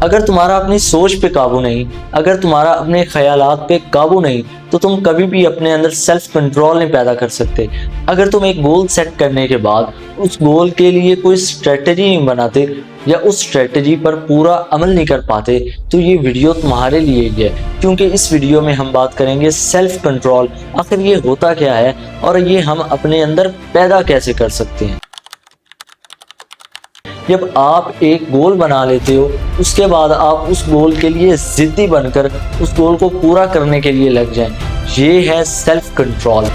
अगर तुम्हारा अपनी सोच पे काबू नहीं, अगर तुम्हारा अपने ख्यालात पे काबू नहीं, तो तुम कभी भी अपने अंदर सेल्फ कंट्रोल नहीं पैदा कर सकते। अगर तुम एक गोल सेट करने के बाद उस गोल के लिए कोई स्ट्रेटजी नहीं बनाते या उस स्ट्रेटजी पर पूरा अमल नहीं कर पाते, तो ये वीडियो तुम्हारे लिए ही है। क्योंकि इस वीडियो में हम बात करेंगे सेल्फ कंट्रोल, आखिर ये होता क्या है और ये हम अपने अंदर पैदा कैसे कर सकते हैं। जब आप एक गोल बना लेते हो, उसके बाद आप उस गोल के लिए जिद्दी बनकर उस गोल को पूरा करने के लिए लग जाएं, ये है सेल्फ कंट्रोल।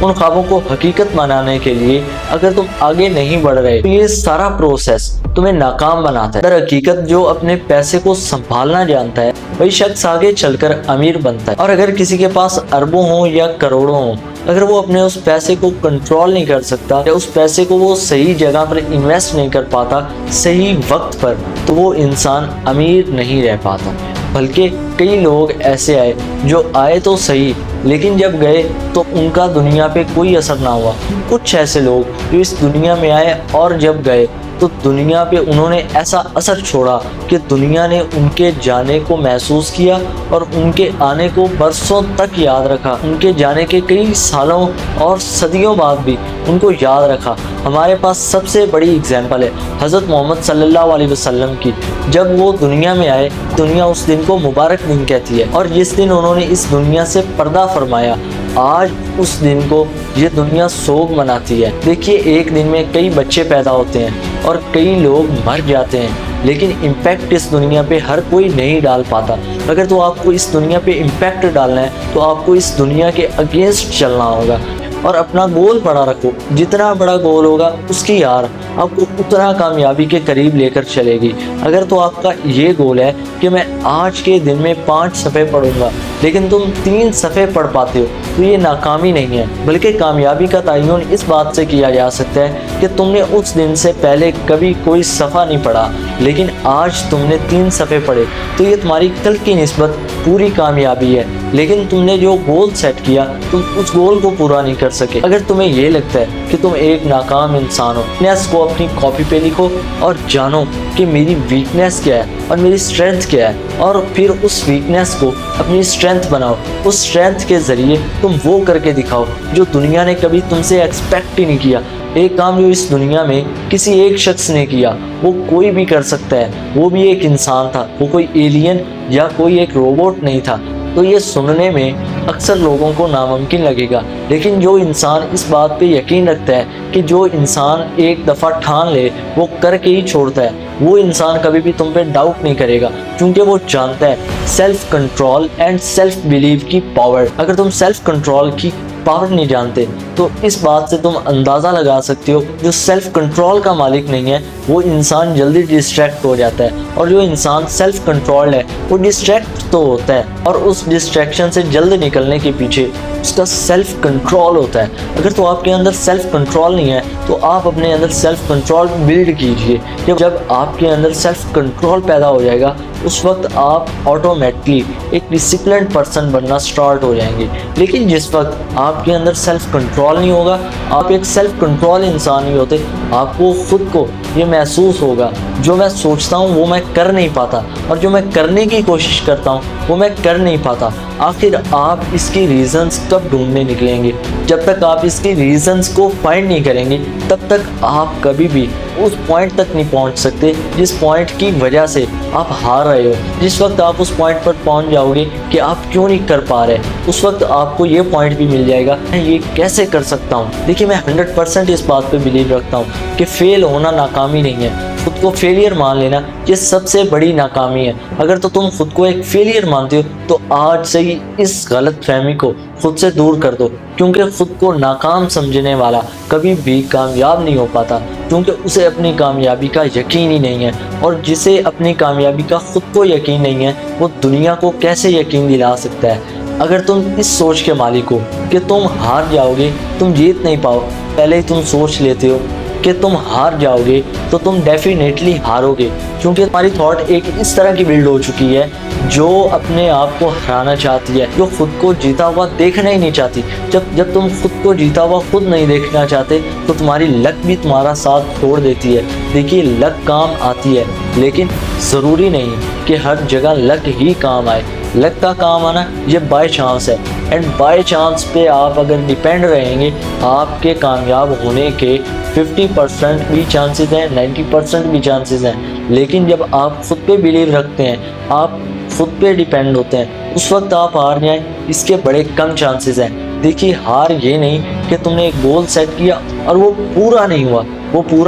उन ख्वाबों को हकीकत बनाने के लिए अगर तुम आगे नहीं बढ़ रहे, तो ये सारा प्रोसेस तुम्हें नाकाम बनाता है। दर हकीकत जो अपने पैसे को संभालना जानता है, वही शख्स आगे चलकर अमीर बनता है। और अगर किसी के पास अरबों हों या करोड़ों हों, अगर वो अपने उस पैसे को कंट्रोल नहीं कर सकता या उस पैसे को वो सही जगह पर इन्वेस्ट नहीं कर पाता सही वक्त पर, तो वो इंसान अमीर नहीं रह पाता। बल्कि कई लोग ऐसे आए जो आए तो सही, लेकिन जब गए तो उनका दुनिया पे कोई असर ना हुआ। कुछ ऐसे लोग जो इस दुनिया में आए और जब गए तो दुनिया पे उन्होंने ऐसा असर छोड़ा कि दुनिया ने उनके जाने को महसूस किया और उनके आने को बरसों तक याद रखा। उनके जाने के कई सालों और सदियों बाद भी उनको याद रखा। हमारे पास सबसे बड़ी एग्जाम्पल है हज़रत मोहम्मद सल्लल्लाहु अलैहि वसल्लम की। जब वो दुनिया में आए, दुनिया उस दिन को मुबारक दिन कहती है, और जिस दिन उन्होंने इस दुनिया से पर्दा फरमाया, आज उस दिन को ये दुनिया सोग मनाती है। देखिए, एक दिन में कई बच्चे पैदा होते हैं और कई लोग मर जाते हैं, लेकिन इम्पैक्ट इस दुनिया पे हर कोई नहीं डाल पाता। अगर तो आपको इस दुनिया पे इम्पैक्ट डालना है, तो आपको इस दुनिया के अगेंस्ट चलना होगा और अपना गोल बड़ा रखो। जितना बड़ा गोल होगा उसकी यार आपको उतना कामयाबी के करीब लेकर चलेगी। अगर तो आपका ये गोल है कि मैं आज के दिन में 5 सफ़े पढ़ूंगा, लेकिन तुम 3 सफ़े पढ़ पाते हो, तो ये नाकामी नहीं है, बल्कि कामयाबी का तयन इस बात से किया जा सकता है कि तुमने उस दिन से पहले कभी कोई सफ़ा नहीं पढ़ा, लेकिन आज तुमने 3 सफ़े पढ़े, तो ये तुम्हारी कल की निस्बत पूरी कामयाबी है। लेकिन तुमने जो गोल सेट किया, तुम उस गोल को पूरा नहीं कर सके। अगर तुम्हें ये लगता है कि तुम एक नाकाम इंसान हो, वीकनेस को अपनी कॉपी पे लिखो और जानो कि मेरी वीकनेस क्या है और मेरी स्ट्रेंथ क्या है, और फिर उस वीकनेस को अपनी स्ट्रेंथ बनाओ। उस स्ट्रेंथ के ज़रिए तुम वो करके दिखाओ जो दुनिया ने कभी तुमसे एक्सपेक्ट ही नहीं किया। एक काम जो इस दुनिया में किसी एक शख्स ने किया, वो कोई भी कर सकता है। वो भी एक इंसान था, वो कोई एलियन या कोई एक रोबोट नहीं था। तो ये सुनने में अक्सर लोगों को नामुमकिन लगेगा, लेकिन जो इंसान इस बात पे यकीन रखता है कि जो इंसान एक दफ़ा ठान ले वो करके ही छोड़ता है, वो इंसान कभी भी तुम पे डाउट नहीं करेगा, क्योंकि वो जानता है self control and self believe की पावर। अगर तुम सेल्फ कंट्रोल की पावर नहीं जानते, तो इस बात से तुम अंदाज़ा लगा सकते हो जो सेल्फ कंट्रोल का मालिक नहीं है, वो इंसान जल्दी डिस्ट्रैक्ट हो जाता है, और जो इंसान सेल्फ कंट्रोल्ड है वो डिस्ट्रैक्ट तो होता है, और उस डिस्ट्रैक्शन से जल्द निकलने के पीछे उसका सेल्फ कंट्रोल होता है। अगर तो आपके अंदर सेल्फ कंट्रोल नहीं है, तो आप अपने अंदर सेल्फ कंट्रोल बिल्ड कीजिए। जब आपके अंदर सेल्फ कंट्रोल पैदा हो जाएगा, उस वक्त आप ऑटोमेटिकली एक डिसिप्लिन्ड पर्सन बनना स्टार्ट हो जाएंगे। लेकिन जिस वक्त आपके अंदर सेल्फ कंट्रोल नहीं होगा, आप एक सेल्फ कंट्रोल इंसान नहीं होते, आपको खुद को ये महसूस होगा जो मैं सोचता हूँ वो मैं कर नहीं पाता, और जो मैं करने की कोशिश करता हूँ वो मैं कर नहीं पाता। आखिर आप इसकी रीज़न्स कब ढूंढने निकलेंगे? जब तक आप इसकी रीज़न्स को फाइंड नहीं करेंगे, तब तक आप कभी भी उस पॉइंट तक नहीं पहुंच सकते जिस पॉइंट की वजह से आप हार रहे हो। जिस वक्त आप उस पॉइंट पर पहुंच जाओगे कि आप क्यों नहीं कर पा रहे, उस वक्त आपको ये पॉइंट भी मिल जाएगा, मैं ये कैसे कर सकता हूँ। देखिए, मैं 100% इस बात पे बिलीव रखता हूँ कि फेल होना नाकामी नहीं है। खुद को फेलियर मान लेना ये सबसे बड़ी नाकामी है। अगर तो तुम खुद को एक फेलियर मानते हो, तो आज से ही इस गलत फहमी को खुद से दूर कर दो, क्योंकि खुद को नाकाम समझने वाला कभी भी कामयाब नहीं हो पाता, क्योंकि उसे अपनी कामयाबी का यकीन ही नहीं है। और जिसे अपनी कामयाबी का खुद को यकीन नहीं है, वो दुनिया को कैसे यकीन दिला सकता है। अगर तुम इस सोच के मालिक हो कि तुम हार जाओगे, तुम जीत नहीं पाओ, पहले ही तुम सोच लेते हो कि तुम हार जाओगे तो तुम डेफिनेटली हारोगे, क्योंकि तुम्हारी थॉट एक इस तरह की बिल्ड हो चुकी है जो अपने आप को हराना चाहती है, जो खुद को जीता हुआ देखना ही नहीं चाहती। जब तुम खुद को जीता हुआ खुद नहीं देखना चाहते तो तुम्हारी लक भी तुम्हारा साथ छोड़ देती है। देखिए, लक काम आती है, लेकिन ज़रूरी नहीं कि हर जगह लक ही काम आए। लक का काम आना ये बाय चांस है, एंड बाय चांस पे आप अगर डिपेंड रहेंगे, आपके कामयाब होने के 50% भी चांसेस हैं, 90% भी चांसेस हैं। लेकिन जब आप खुद पे बिलीव रखते हैं, आप खुद पे डिपेंड होते हैं, उस वक्त आप हार जाएं, इसके बड़े कम चांसेस हैं। देखिए, हार ये नहीं कि तुमने एक गोल सेट किया और वो पूरा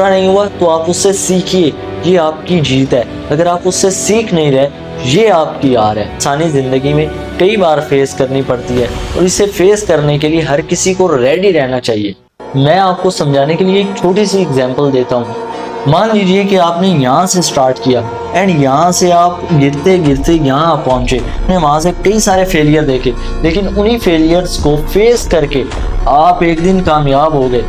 नहीं हुआ तो आप उससे सीखिए, ये आपकी जीत है। अगर आप उससे सीख नहीं रहे, ये आपकी हार है। इंसानी ज़िंदगी में कई बार फेस करनी पड़ती है और इसे फेस करने के लिए हर किसी को रेडी रहना चाहिए। मैं आपको समझाने के लिए एक छोटी सी एग्जांपल देता हूँ। मान लीजिए कि आपने यहाँ से स्टार्ट किया एंड यहाँ से आप गिरते गिरते यहाँ पहुँचे, वहाँ से कई सारे फेलियर देखे, लेकिन उन्हीं फेलियर्स को फेस करके आप एक दिन कामयाब हो गए।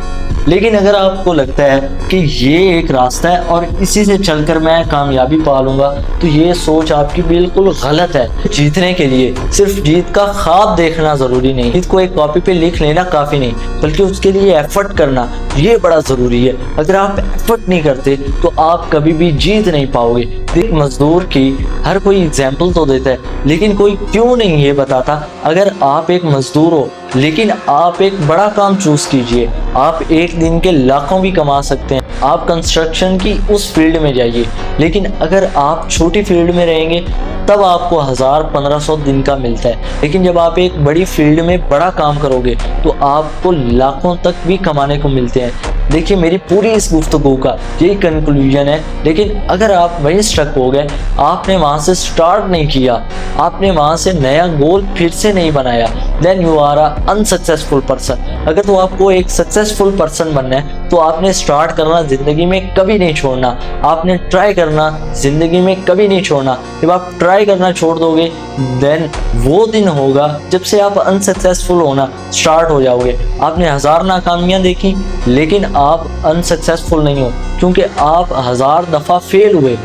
लेकिन अगर आपको लगता है कि ये एक रास्ता है और इसी से चलकर मैं कामयाबी पा लूँगा, तो ये सोच आपकी बिल्कुल गलत है। जीतने के लिए सिर्फ जीत का ख्वाब देखना ज़रूरी नहीं, जीत को एक कॉपी पे लिख लेना काफ़ी नहीं, बल्कि उसके लिए एफर्ट करना ये बड़ा ज़रूरी है। अगर आप एफर्ट नहीं करते तो आप कभी भी जीत नहीं पाओगे। एक मजदूर की हर कोई एग्जाम्पल तो देता है, लेकिन कोई क्यों नहीं ये बताता, अगर आप एक मजदूर हो लेकिन आप एक बड़ा काम चूज कीजिए, आप एक दिन के लाखों भी कमा सकते हैं। आप कंस्ट्रक्शन की उस फील्ड में जाइए, लेकिन अगर आप छोटी फील्ड में रहेंगे तब आपको 1000-1500 दिन का मिलता है। लेकिन जब आप एक बड़ी फील्ड में बड़ा काम करोगे तो आपको लाखों तक भी कमाने को मिलते हैं। देखिए, मेरी पूरी इस गुफ्तगू का यही कंक्लूजन है। लेकिन अगर आप वहीं स्टक हो गए, आपने वहाँ से स्टार्ट नहीं किया, आपने वहाँ से नया गोल फिर से नहीं बनाया, then you are unsuccessful person. अगर तो आपको एक सक्सेसफुल पर्सन बनना है तो आपने स्टार्ट करना ज़िंदगी में कभी नहीं छोड़ना, आपने ट्राई करना ज़िंदगी में कभी नहीं छोड़ना। जब आप ट्राई करना छोड़ दोगे, देन वो दिन होगा जब से आप अनसक्सेसफुल होना स्टार्ट हो जाओगे। आपने 1000 नाकामियाँ देखी, लेकिन आप अनसक्सेसफुल नहीं हो, क्योंकि आप 1000 दफ़ा फेल हुए,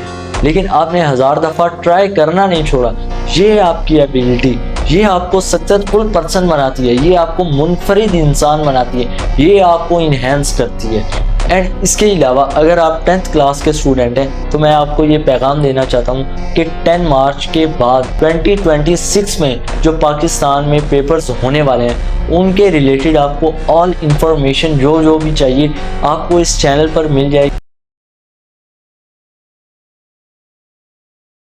लेकिन आपने 1000 दफ़ा ट्राई करना नहीं छोड़ा। ये आपकी एबिलिटी, ये आपको सक्सेसफुल पर्सन बनाती है, ये आपको मुनफरिद इंसान बनाती है, ये आपको इन्हेंस करती है। एंड इसके अलावा अगर आप 10th क्लास के स्टूडेंट हैं तो मैं आपको ये पैगाम देना चाहता हूँ कि 10 मार्च के बाद 2026 में जो पाकिस्तान में पेपर्स होने वाले हैं, उनके रिलेटेड आपको ऑल इंफॉर्मेशन जो भी चाहिए आपको इस चैनल पर मिल जाएगी।